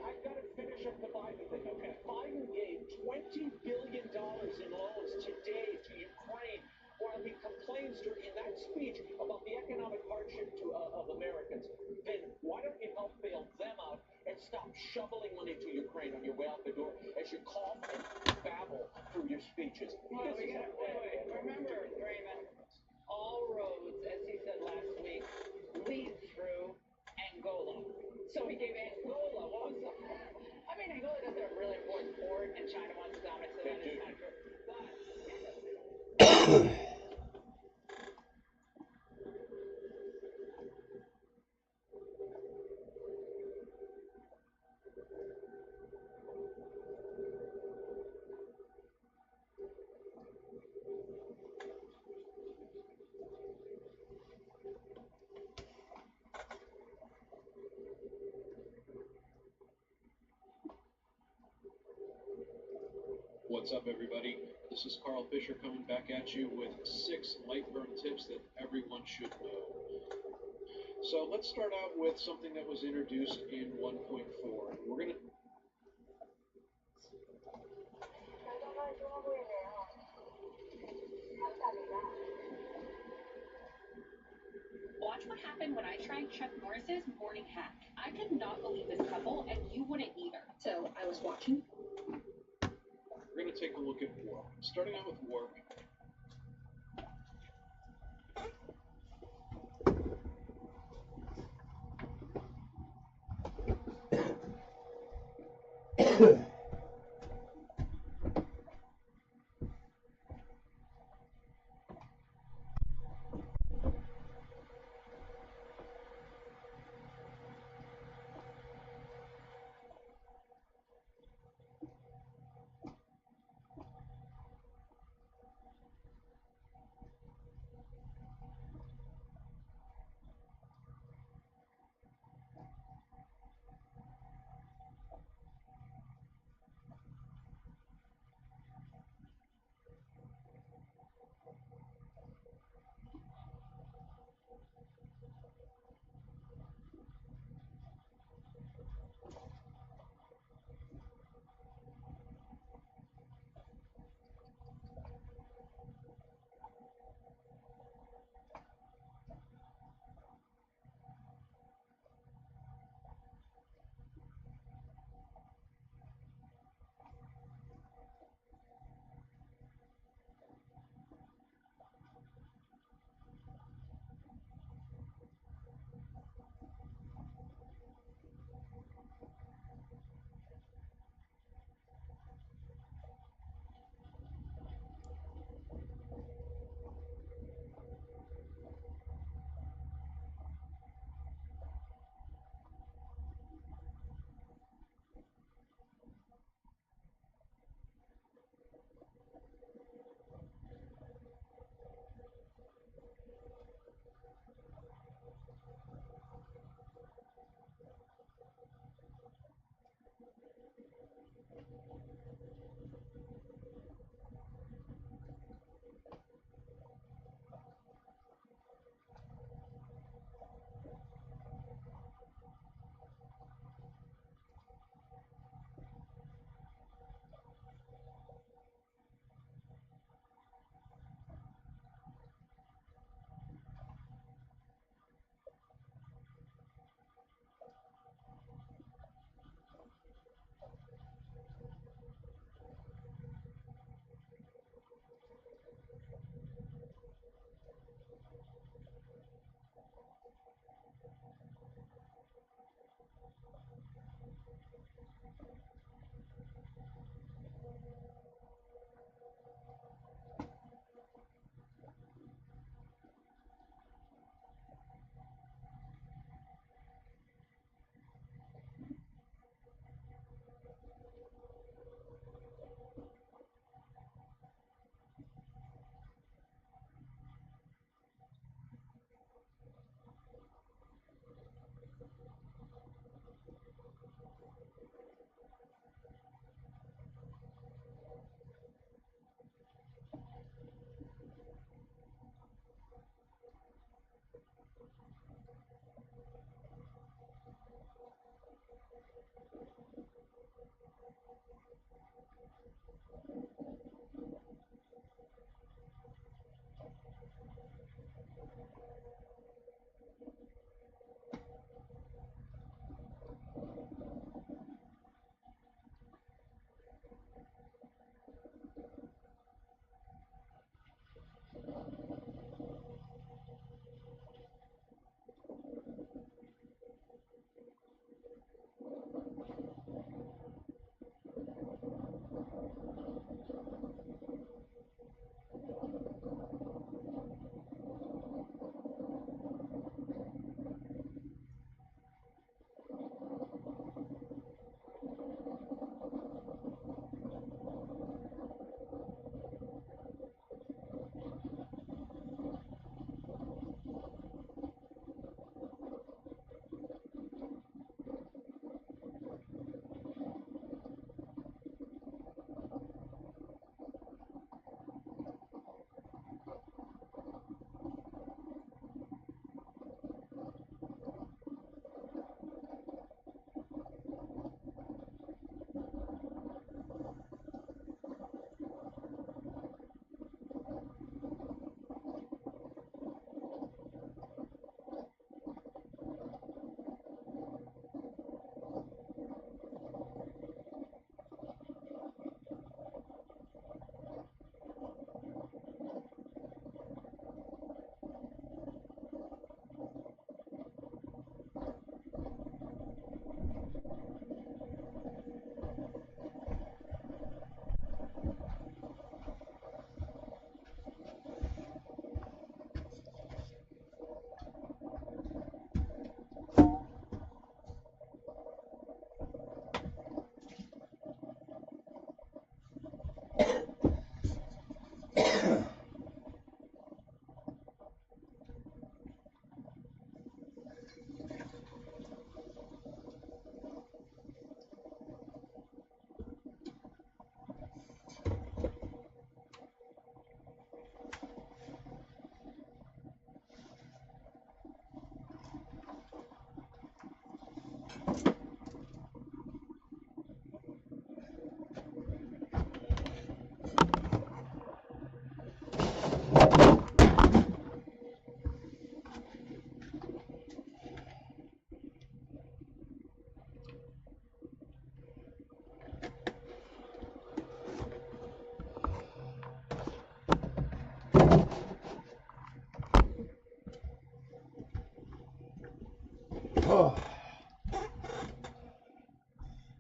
I've got to finish up the Biden thing. Okay. Biden gave $20 billion in loans today to Ukraine while he complains in that speech about the economic hardship of Americans. Then why don't you help bail them out and stop shoveling money to Ukraine on your way out the door as you cough and babble through your speeches? Well, wait. Remember, Raymond, all roads, as he said last week, lead through Angola. So he gave Angola. What was that? I mean, Angola doesn't have a really important port, and China wants to dominate, so that is kind of true. But What's up, everybody? This is Carl Fisher coming back at you with 6 light burn tips that everyone should know. So let's start out with something that was introduced in 1.4. We're going to watch what happened when I tried Chuck Norris's morning hack. I could not believe this couple, and you wouldn't either. So I was watching. We're going to take a look at warp. Starting out with warp.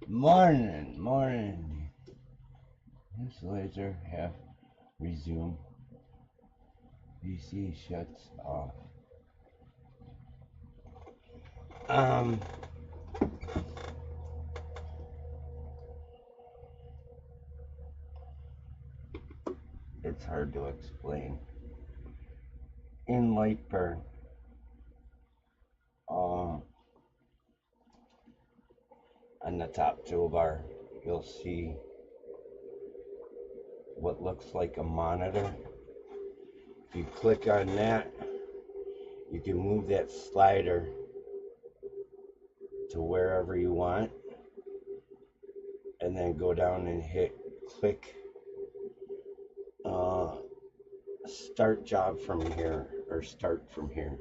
Morning. This laser have resumed. PC shuts off. It's hard to explain. In light burn, on the top toolbar, you'll see what looks like a monitor. If you click on that, you can move that slider to wherever you want, and then go down and click start job from here, or start from here.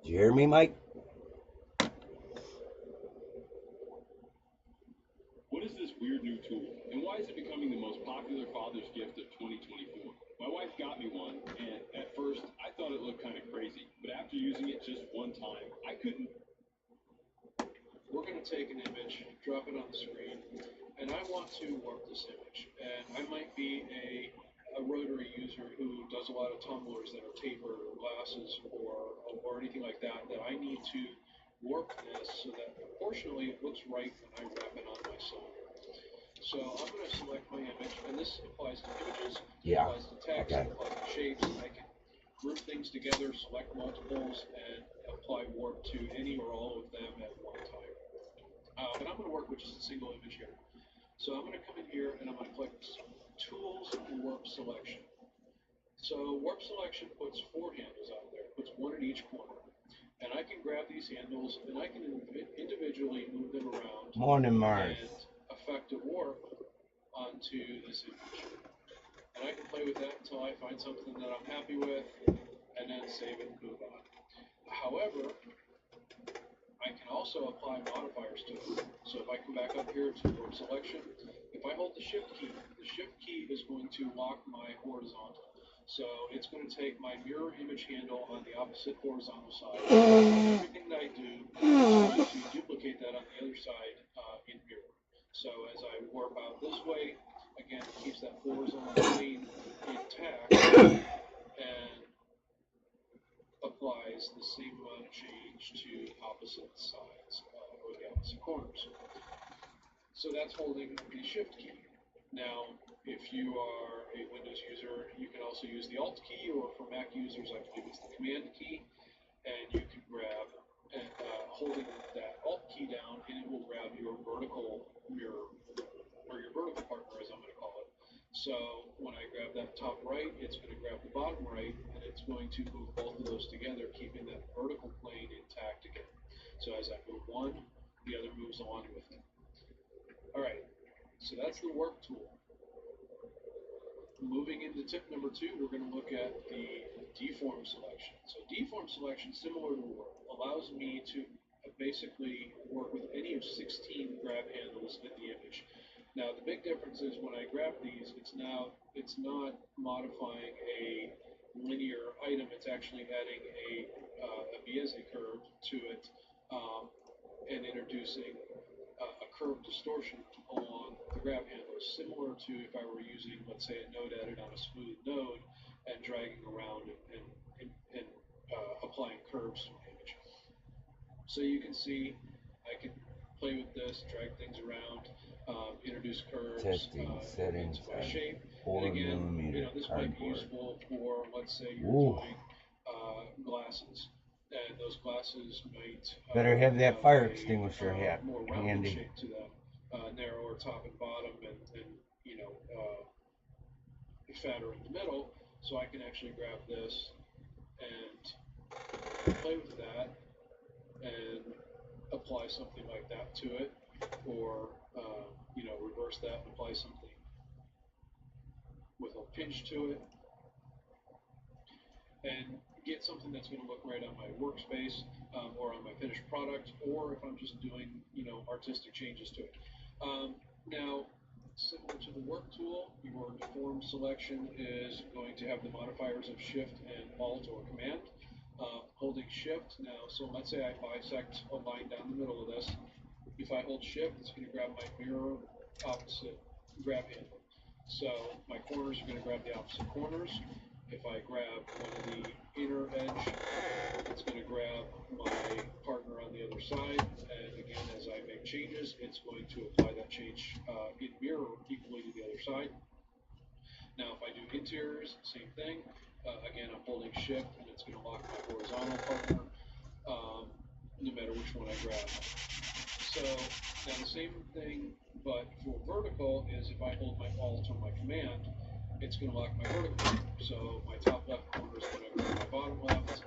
Do you hear me, Mike? What is this weird new tool, and why is it becoming the most popular father's gift of 2024? My wife got me one, and at first I thought it looked kind of crazy, but after using it just one time, I couldn't. We're going to take an image, drop it on the screen, and I want to warp this image. And I might be a rotary user who does a lot of tumblers that are tapered or glasses or anything like that I need to warp this so that proportionally it looks right when I wrap it on my cylinder. So I'm going to select my image, and this applies to images, Yeah. applies to text, Okay. applies to shapes. I can group things together, select multiples, and apply warp to any or all of them at one time. But I'm going to work with just a single image here. So I'm going to come in here and I'm going to click Tools Warp Selection. So warp selection puts 4 handles out there, puts one in each corner. And I can grab these handles and I can individually move them around Morning, Mars. and affect a warp onto this image. And I can play with that until I find something that I'm happy with and then save it and move on. However, I can also apply modifiers to it. So if I come back up here to warp selection, if I hold the shift key is going to lock my horizontal. So it's going to take my mirror image handle on the opposite horizontal side. Everything that I do is going to duplicate that on the other side in mirror. So as I warp out this way, again, it keeps that horizontal plane intact and applies the same amount of change to opposite sides or the opposite corners. So that's holding the shift key. Now, if you are a Windows user, you can also use the Alt key, or for Mac users, I believe it's the Command key, and you can grab and holding that Alt key down, and it will grab your vertical mirror, or your vertical partner, as I'm going to call it. So when I grab that top right, it's going to grab the bottom right, and it's going to move both of those together, keeping that vertical plane intact again. So as I move one, the other moves along with it. All right, so that's the warp tool. Moving into tip number 2, we're going to look at the deform selection. So deform selection, similar to warp, allows me to basically work with any of 16 grab handles in the image. Now the big difference is when I grab these, it's not modifying a linear item, it's actually adding a Bezier curve to it and introducing a curve distortion along the grab handles, similar to if I were using, let's say, a node edit on a smooth node and dragging around and applying curves to an image. So you can see I can play with this, drag things around, introduce curves Testing settings into my on shape. 4 And again, millimeter this might be cardboard. useful for, let's say you're Ooh. doing glasses, and those glasses might Better have that fire a, extinguisher more rounded handy. shape to them, narrower top and bottom, and you know, fatter in the middle. So I can actually grab this and play with that and apply something like that to it, or you know, reverse that and apply something with a pinch to it, and get something that's going to look right on my workspace, or on my finished product, or if I'm just doing, you know, artistic changes to it. Now, similar to the work tool, your deform selection is going to have the modifiers of Shift and Alt or Command. Holding Shift now, so let's say I bisect a line down the middle of this. If I hold Shift, it's going to grab my mirror opposite grab handle. So my corners are going to grab the opposite corners. If I grab one of the inner edge, it's going to grab my partner on the other side. And again, as I make changes, it's going to apply that change in mirror equally to the other side. Now, if I do interiors, same thing. Again, I'm holding Shift, and it's going to lock my horizontal partner, no matter which one I grab. So now the same thing, but for vertical, is if I hold my Alt or my Command, it's going to lock my vertical partner. So my top left corner is going to grab my bottom left,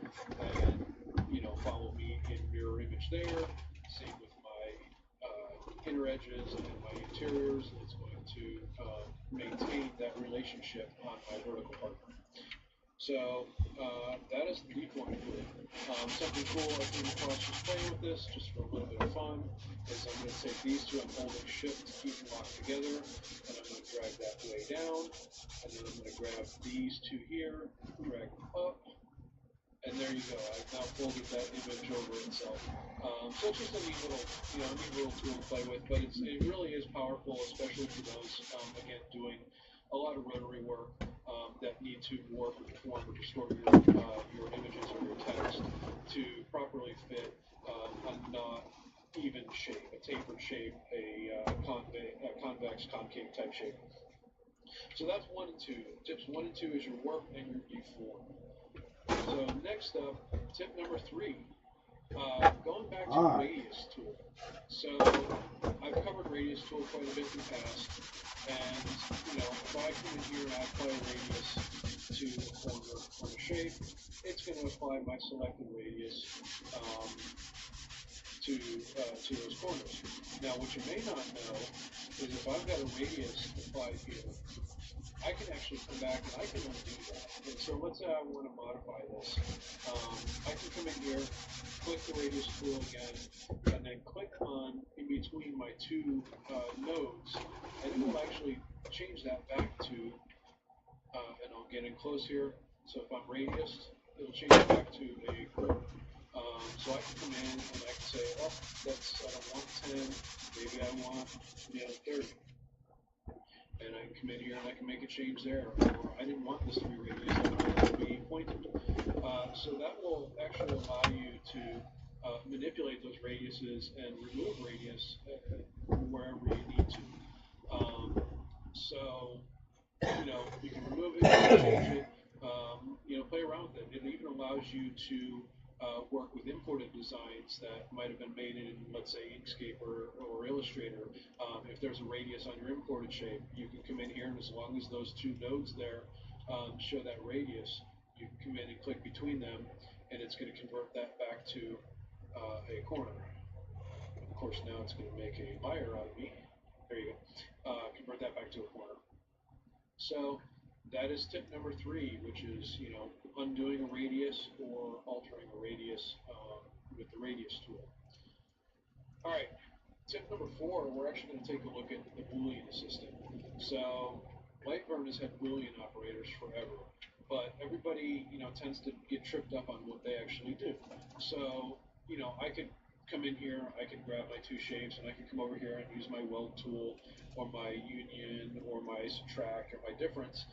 and you know, follow me in mirror image there. Same with my inner edges and my interiors. It's going to maintain that relationship on my vertical partner. So that is the deform tool. Something cool I came across just playing with this, just for a little bit of fun, is I'm going to take these two, I'm holding Shift to keep them locked together, and I'm going to drag that way down, and then I'm going to grab these two here, drag them up, and there you go. I've now folded that image over itself. So it's just a neat little, you know, neat little tool to play with, but it really is powerful, especially for those, again, doing a lot of rotary work that need to warp or deform or distort your images or your text to properly fit a not even shape, a tapered shape, a convex, concave type shape. So that's 1 and 2. Tips 1 and 2 is your warp and your deform. So next up, tip number 3, going back to radius tool. So I've covered radius tool quite a bit in the past, and you know, if I come in here and I apply a radius to a corner on a shape, it's going to apply my selected radius to those corners. Now, what you may not know is if I've got a radius applied here, I can actually come back and I can undo that. And so let's say I want to modify this. I can come in here, click the radius tool again, and then click on in between my two nodes, and it will actually change that back to, and I'll get in close here. So if I'm radius, it'll change it back to a quarter. So I can come in and I can say, oh, I don't want 10, maybe I want, 30. And I can come in here and I can make a change there, or I didn't want this to be radius, I want it to be pointed. So that will actually allow you to manipulate those radiuses and remove radius wherever you need to. So, you can remove it, you can change it, play around with it. It even allows you to work with imported designs that might have been made in, let's say, Inkscape or Illustrator. If there's a radius on your imported shape, you can come in here, and as long as those two nodes there show that radius, you can come in and click between them, and it's going to convert that back to a corner. Of course, now it's going to make a buyer out of me. There you go. Convert that back to a corner. So that is tip number 3, which is, undoing a radius or altering a radius with the radius tool. All right, tip number 4, we're actually going to take a look at the Boolean assistant. So Lightburn has had Boolean operators forever, but everybody, tends to get tripped up on what they actually do. So, I could come in here, I could grab my 2 shapes, and I could come over here and use my weld tool, or my union, or my subtract, or my difference,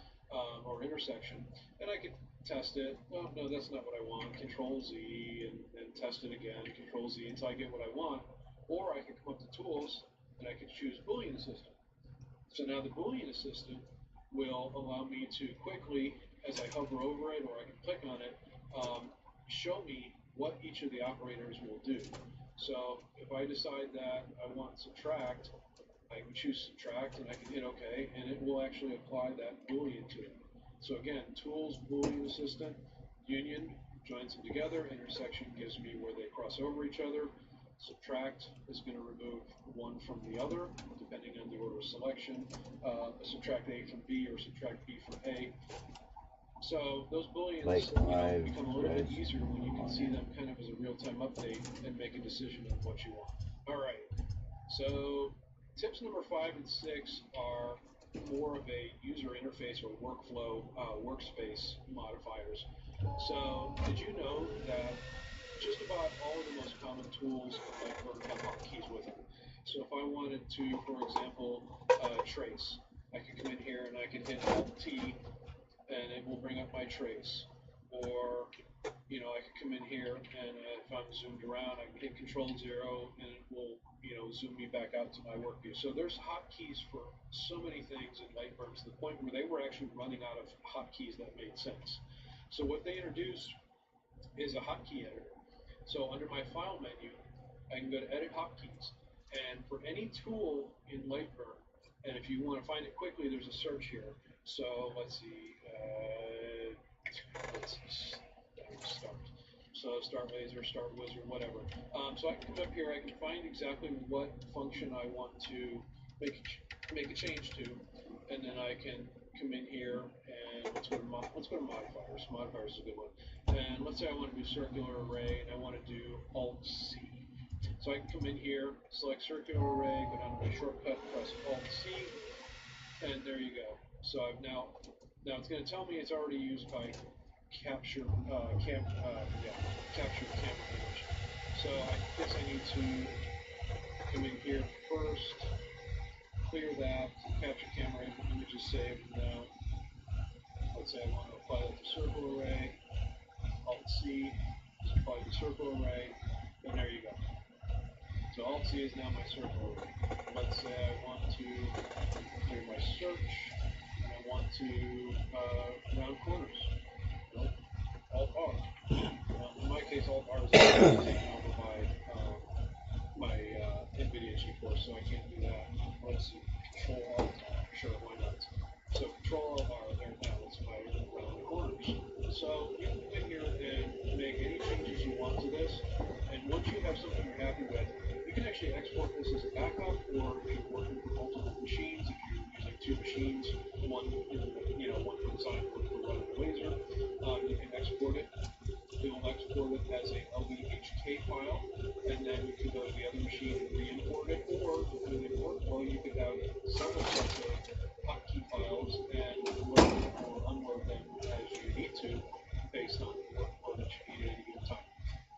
or intersection, and I could test it. Oh, no, that's not what I want. Control Z, and test it again. Control Z until I get what I want. Or I can come up to tools and I can choose Boolean Assistant. So now the Boolean Assistant will allow me to quickly, as I hover over it or I can click on it, show me what each of the operators will do. So if I decide that I want subtract, I can choose subtract and I can hit OK, and it will actually apply that Boolean to it. So again, tools, Boolean Assistant, union, joins them together, intersection gives me where they cross over each other, subtract is going to remove one from the other, depending on the order of selection, subtract A from B or subtract B from A. So those Booleans become a little bit easier when you can see them kind of as a real-time update and make a decision on what you want. All right, so tips number 5 and 6 are more of a user interface or workflow workspace modifiers. So did you know that just about all of the most common tools in Lightburn have hotkeys with them? So if I wanted to, for example, trace, I could come in here and I can hit Alt-T and it will bring up my trace. Or, you know, I could come in here and if I'm zoomed around, I can hit Control-0 and it will, you know, zoom me back out to my work view. So there's hotkeys for so many things in Lightburn to the point where they were actually running out of hotkeys that made sense. So what they introduced is a hotkey editor. So under my File menu, I can go to Edit Hotkeys. And for any tool in Lightburn, and if you want to find it quickly, there's a search here. So let's see, start. So start laser, start wizard, whatever. So I can come up here, I can find exactly what function I want to make a change to, and then I can come in here and let's go to modifiers. Modifiers is a good one. And let's say I want to do circular array and I want to do Alt-C. So I can come in here, select circular array, go down to my shortcut, press Alt-C, and there you go. So I've now it's going to tell me it's already used by capture camera image. So I guess I need to come in here first, clear that, capture camera image is saved. Now let's say I want to apply that to circle array, Alt-C, apply the circle array, and there you go. So Alt-C is now my circle array. Let's say I want to clear my search, and I want to round corners. Nope. Alt-R. In my case, Alt-R is taking over my NVIDIA GeForce, so I can't do that. Let's see. Control-Alt-R. Sure, why not? So Control-Alt-R, there now, it's my round corners. So you can come in here and make any changes you want to this, and once you have something you're happy with, you can actually export this as a backup, or if you're working with multiple machines, if you're using 2 machines, one for design, one for running the laser, you can export it. It will export it as a LVHK file, and then you can go to the other machine and re-import it, or depending on your workflow, you could have several sets of hotkey files and load or unload them as you need to, based on the workflow that you need at any given time.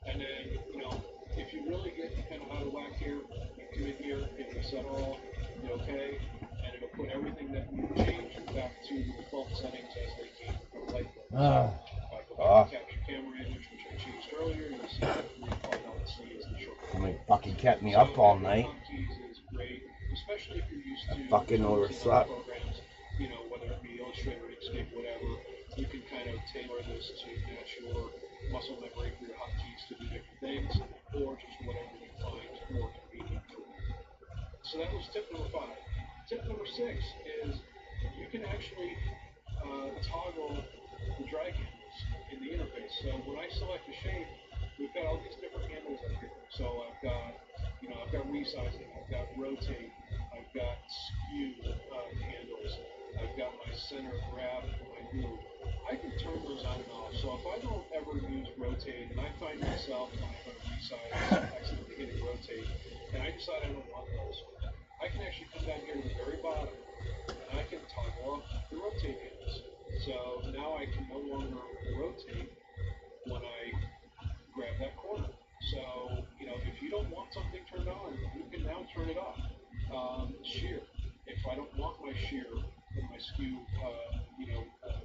And then, you know, if you really get kind of out of whack here, you come in here, hit reset all, hit OK, and it'll put everything that you changed back to the default settings as they came from Lightburn. So if I go back to capture camera image, which I changed earlier, you'll see that Alt-C is the shortcut. Somebody fucking kept me up all night. Hotkeys is great, especially if you're used to fucking overslept. programs, you know, whether it be Illustrator, Inkscape, whatever. You can kind of tailor this to match your muscle memory for your hotkeys to do different things, or just whatever you find more convenient for you. So that was tip number 5. Tip number 6 is you can actually toggle the drag handles in the interface. So when I select a shape, we've got all these different handles up here. So I've got resizing, I've got rotate, I've got skew handles, I've got my center grab and my move. I can turn those on and off. So if I don't ever use rotate, and I find myself when I go to resize, accidentally hitting rotate, and I decide I don't want those, I can actually come down here to the very bottom, and I can toggle off the rotate handles. So now I can no longer rotate when I grab that corner. So, you know, if you don't want something turned on, you can now turn it off. Shear. If I don't want my shear and my skew,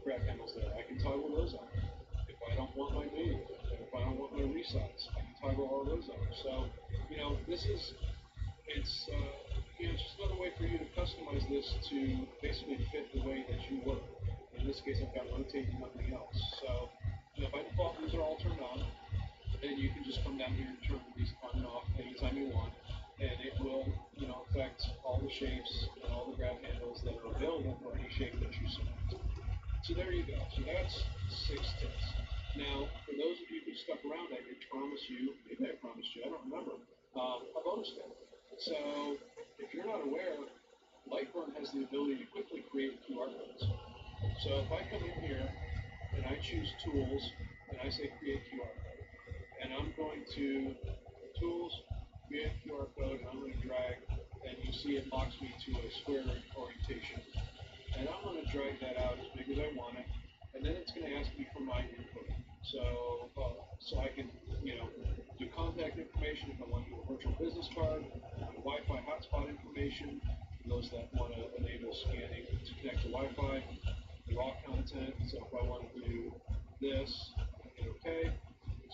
grab handles there, I can toggle those on. If I don't want my move, and if I don't want my resize, I can toggle all those on. So, you know, this is it's just another way for you to customize this to basically fit the way that you work. In this case, I've got rotate and nothing else. So, by default, these are all turned on, and you can just come down here and turn these on and off anytime you want, and it will, affect all the shapes and all the grab handles that are available for any shape that you select. So there you go. So that's 6 tips. Now, for those of you who stuck around, I did promise you, maybe I promised you, I don't remember, a bonus tip. So, if you're not aware, Lightburn has the ability to quickly create QR codes. So if I come in here and I choose Tools and I say Create QR Code, and I'm going to Tools, Create QR Code, and I'm going to drag, and you see it locks me to a square orientation. And I'm going to drag that out as big as I want it, and then it's going to ask me for my input. So I can, do contact information if I want to do a virtual business card, Wi-Fi hotspot information, for those that want to enable scanning to connect to Wi-Fi, raw content. So if I want to do this, hit OK.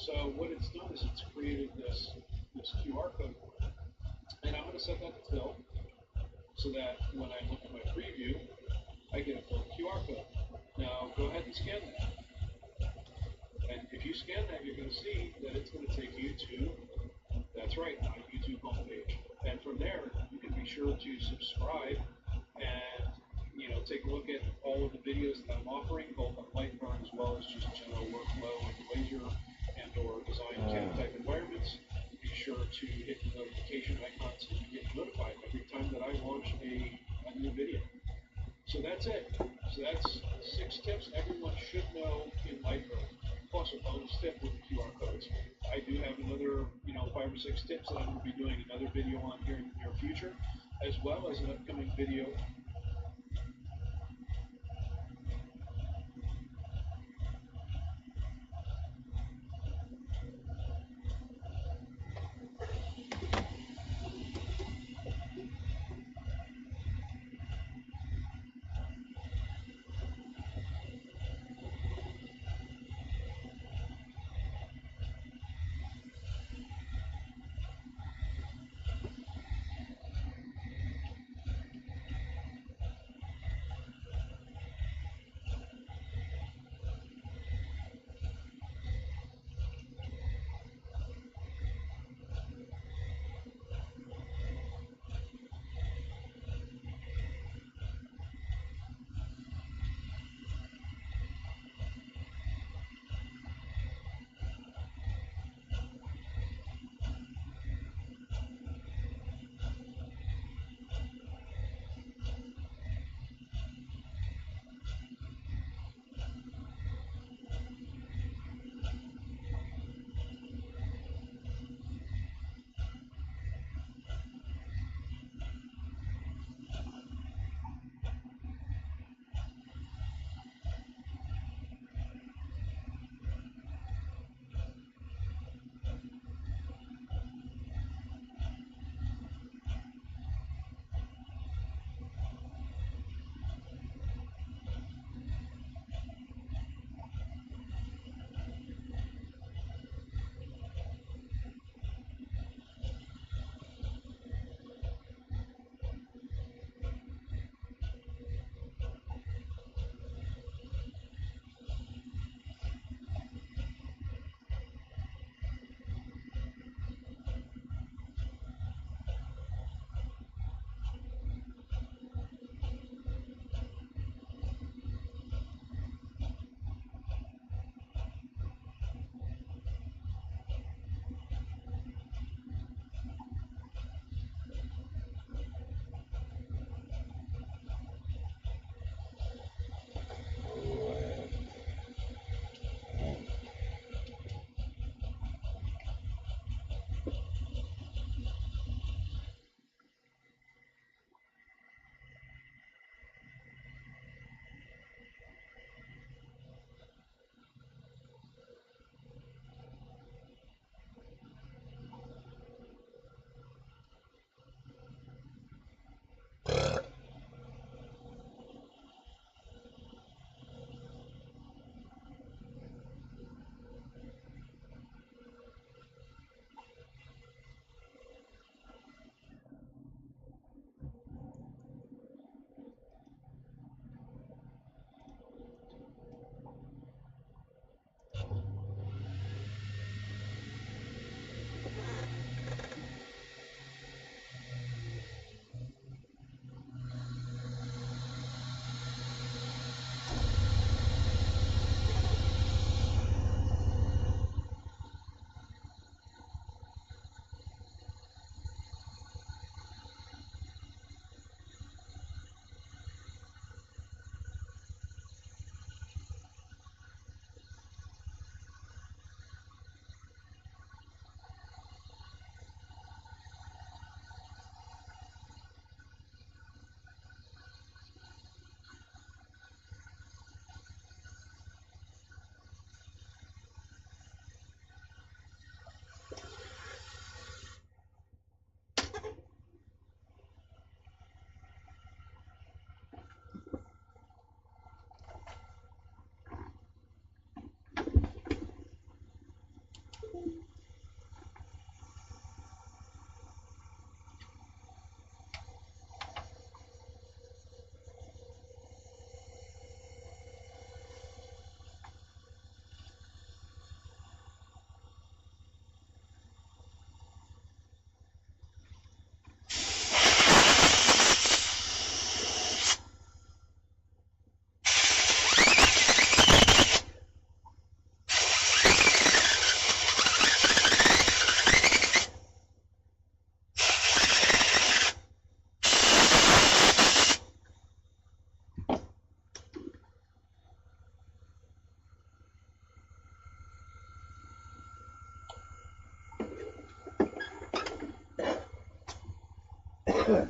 So what it's done is it's created this QR code, and I'm going to set that to fill, so that when I look at my preview, I get a full QR code. Now go ahead and scan that. And if you scan that, you're going to see that it's going to take you to, that's right, my YouTube homepage. And from there, you can be sure to subscribe and, take a look at all of the videos that I'm offering, both on Lightburn as well as just general workflow and laser and or design CAD type environments. Be sure to hit the notification icon so you get notified every time that I launch a new video. So that's it. So that's 6 tips everyone should know in Lightburn, plus a bonus tip with the QR codes. I do have another, 5 or 6 tips that I'm going to be doing another video on here in the near future, as well as an upcoming video. Oh.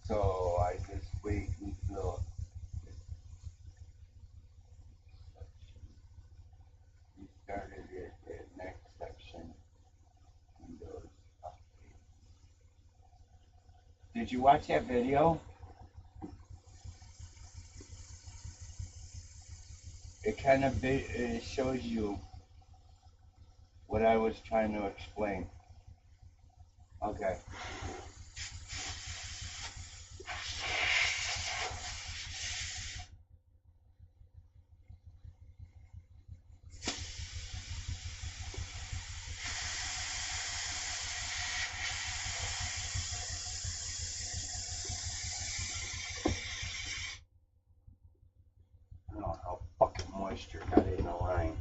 So I just wait until we started it at next section and goes up. Did you watch that video? It kind of it shows you what I was trying to explain. Okay. I don't know how fucking moisture got in the line.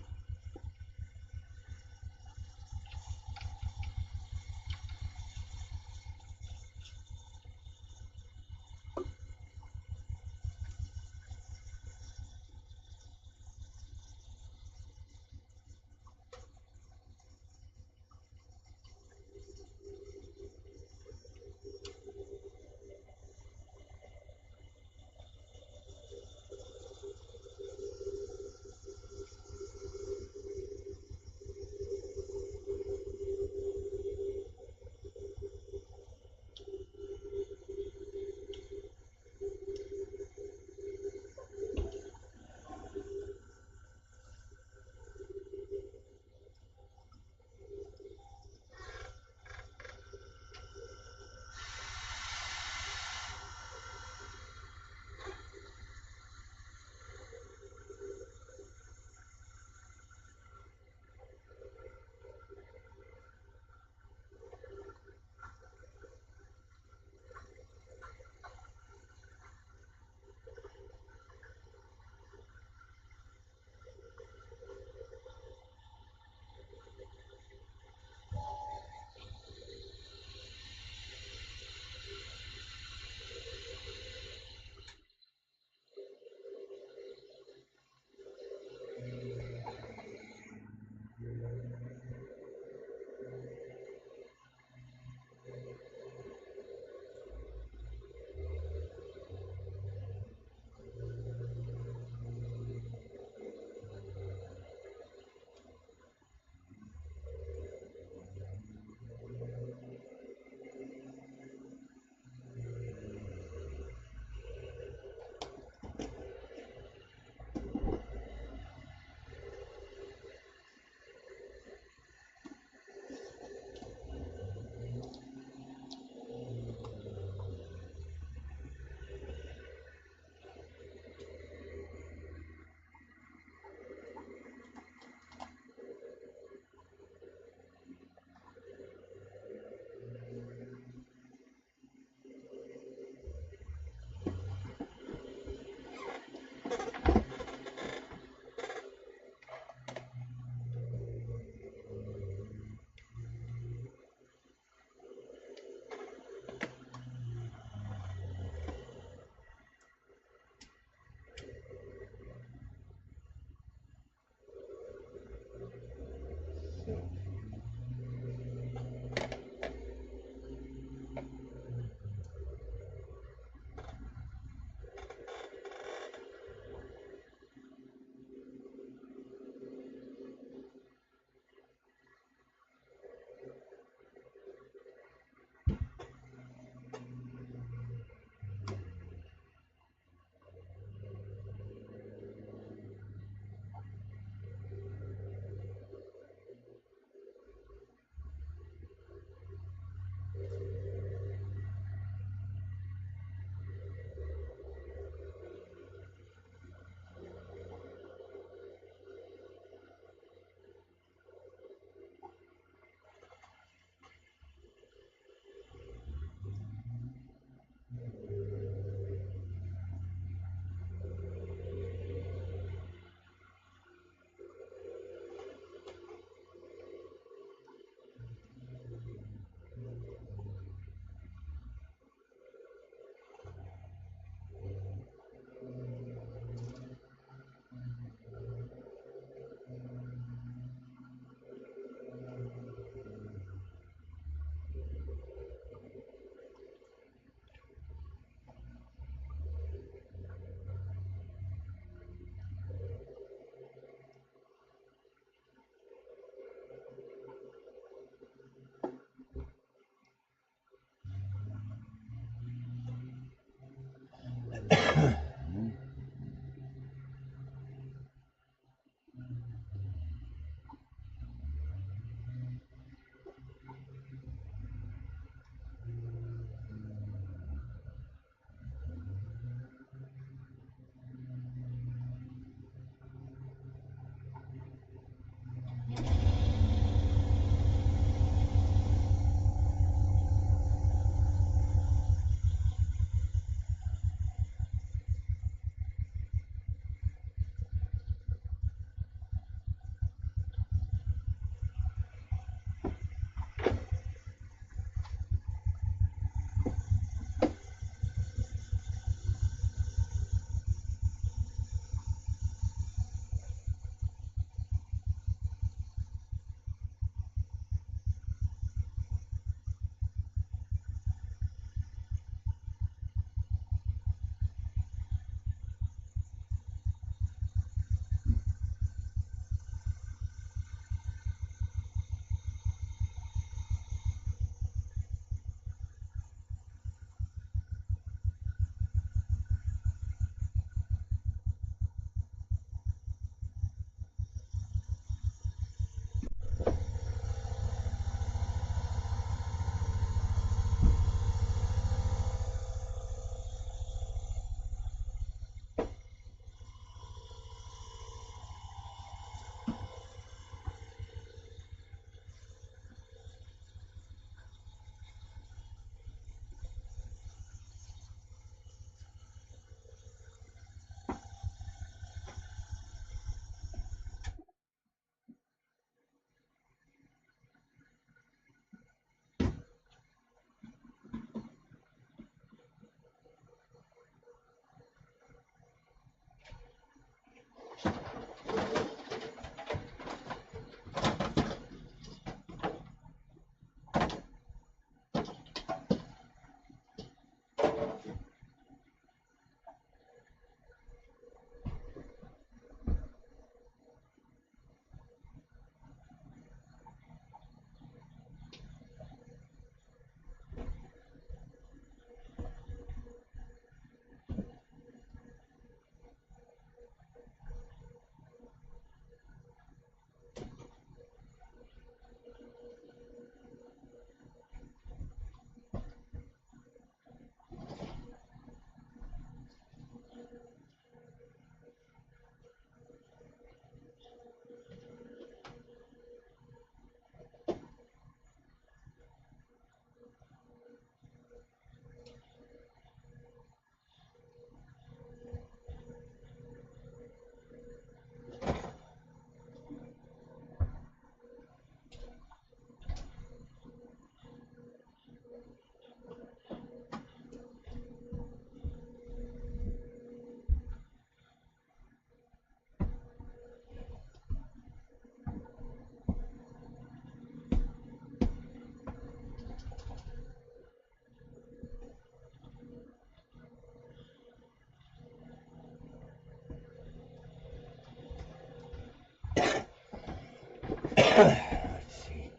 Let's see.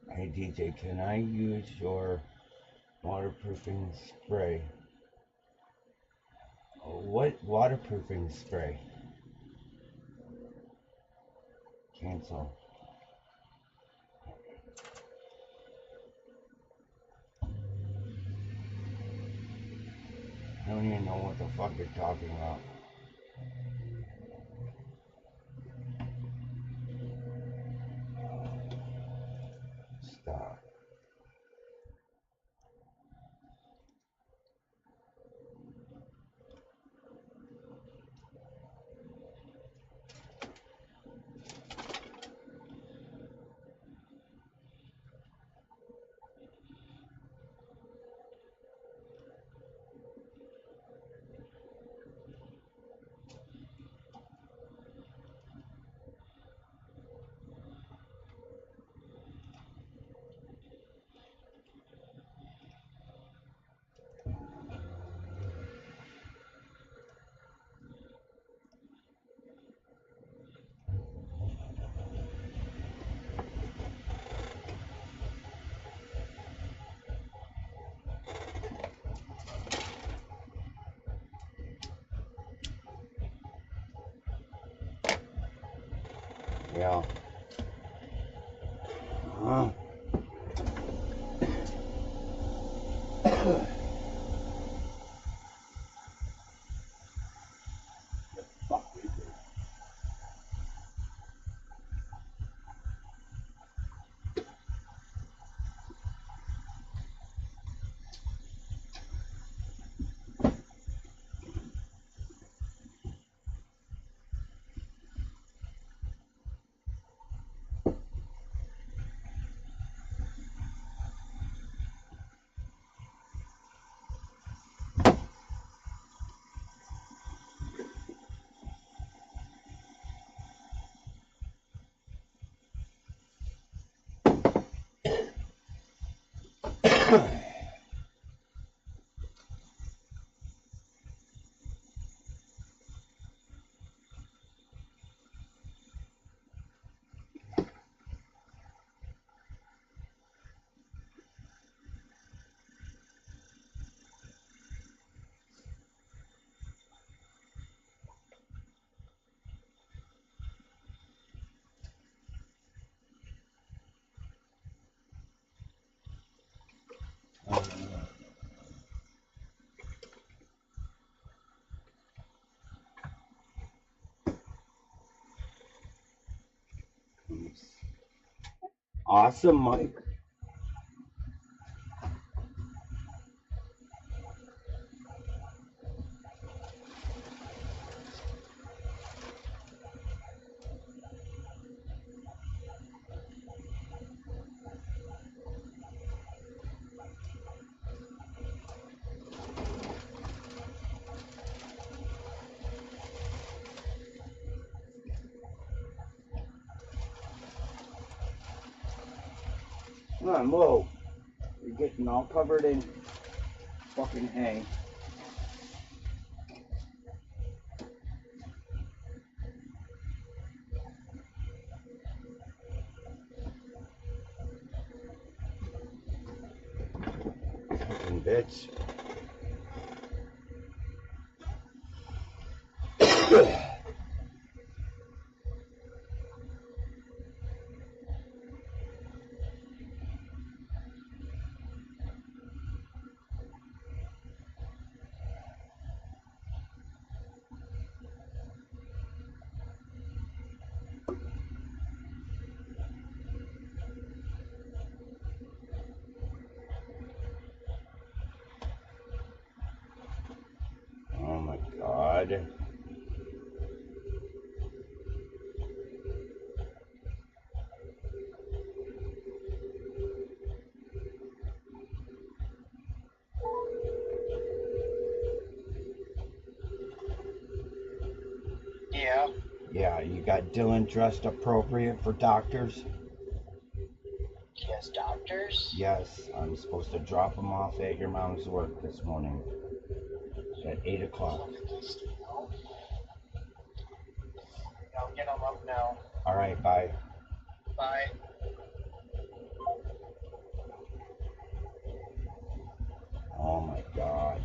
Hey DJ, can I use your waterproofing spray? What waterproofing spray? Cancel. I don't even know what the fuck you're talking about. Stop. Yeah. Awesome, Mike. Come on, whoa. You're getting all covered in fucking hay. Fucking bitch. Oh my god. Yeah. Yeah, you got Dylan dressed appropriate for doctors? Yes, doctors? Yes, I'm supposed to drop him off at your mom's work this morning at 8 o'clock. get them up now. All right, bye. Bye. Oh my God.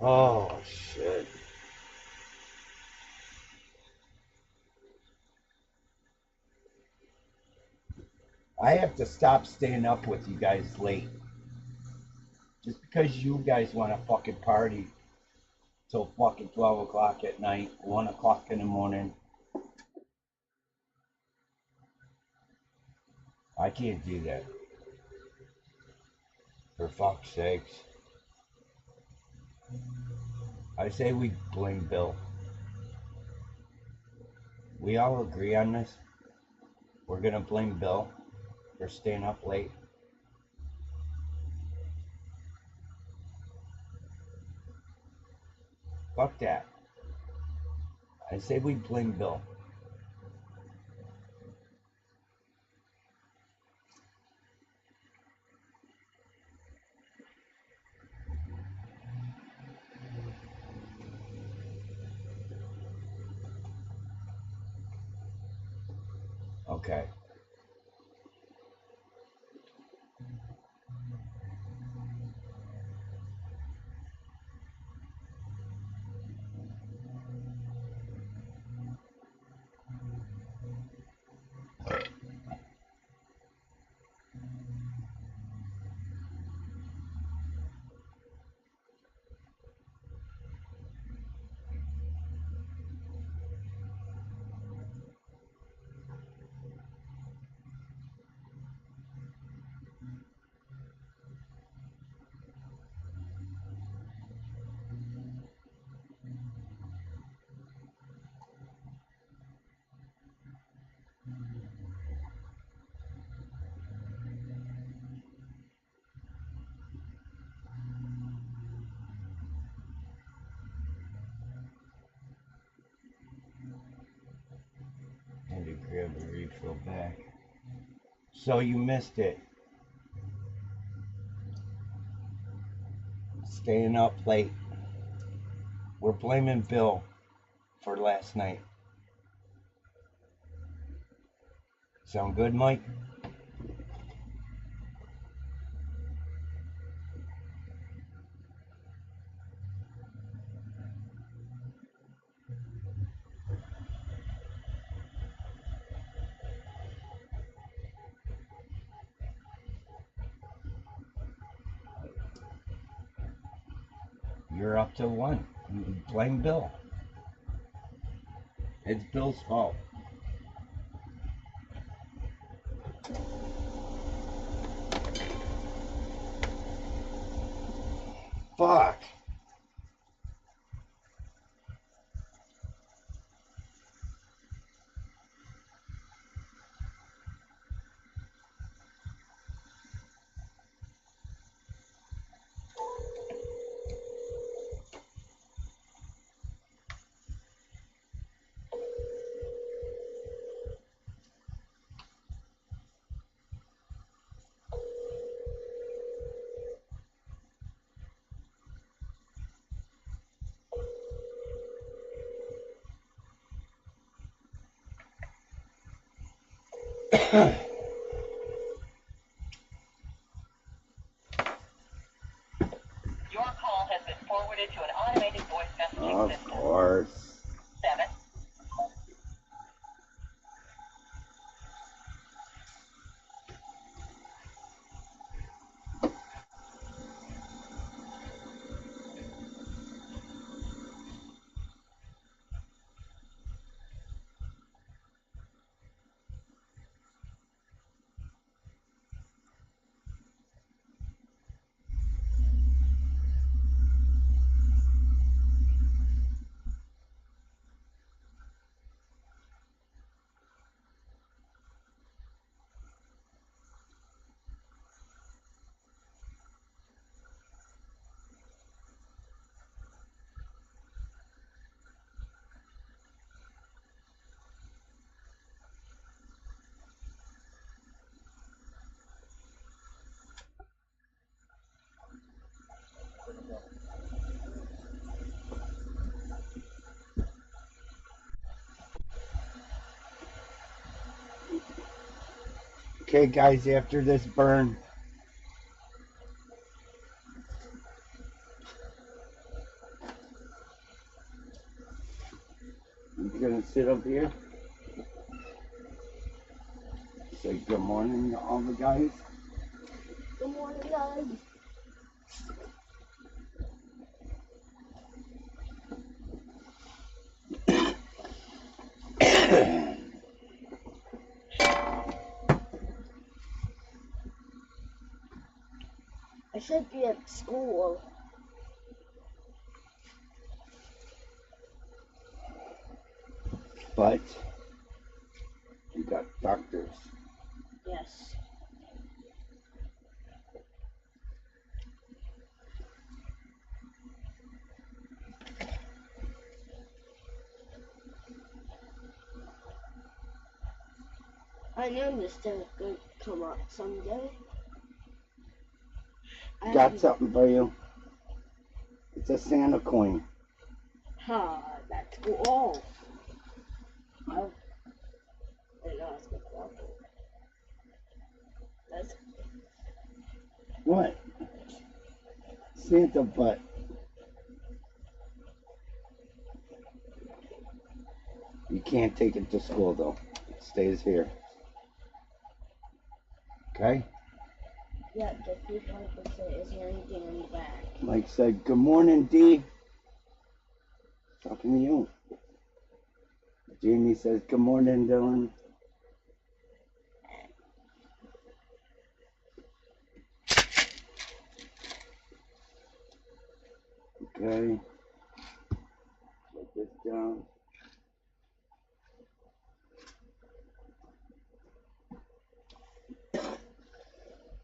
Oh shit. I have to stop staying up with you guys late. Just because you guys want to fucking party till fucking 12 o'clock at night, 1 o'clock in the morning. I can't do that. For fuck's sakes. I say we blame Bill. We all agree on this. We're gonna blame Bill for staying up late. Fuck that. I say we blame Bill. Okay. Had to grab the refill back. So you missed it. Staying up late. We're blaming Bill for last night. Sound good, Mike? You're up to one. Blame Bill. It's Bill's fault. Fuck. Your call has been forwarded to an automated voice messaging Of system. course. 7. Okay, guys, after this burn, you're gonna sit up here. Say good morning to all the guys. Good morning, guys. I should be at school. But you got doctors. Yes. I know this thing's going to come up someday. Got something for you. It's a Santa coin. Ha, that's cool. Oh. I know it's good. That's What? Santa butt. You can't take it to school though. It stays here. Okay? yeah, just be 100%. Is there anything on the back? Mike said, good morning, D. Talking to you. Jamie says, good morning, Dylan. Okay. Put this down.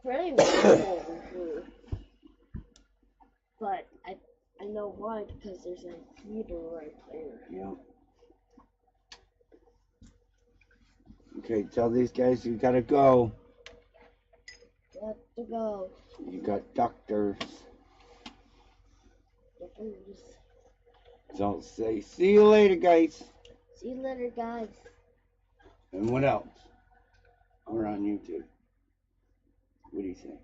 Pretty cool. But I know why, because there's a heater right there. Yep. Okay, tell these guys you gotta go. Got to go. You got doctors. Don't say, see you later, guys. See you later, guys. And what else? or on YouTube. What do you think?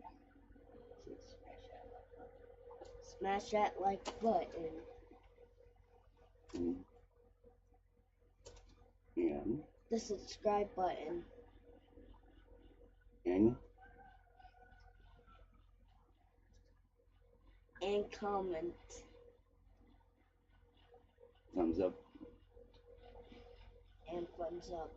Smash that like button. And The subscribe button. and And comment. thumbs up. And thumbs up.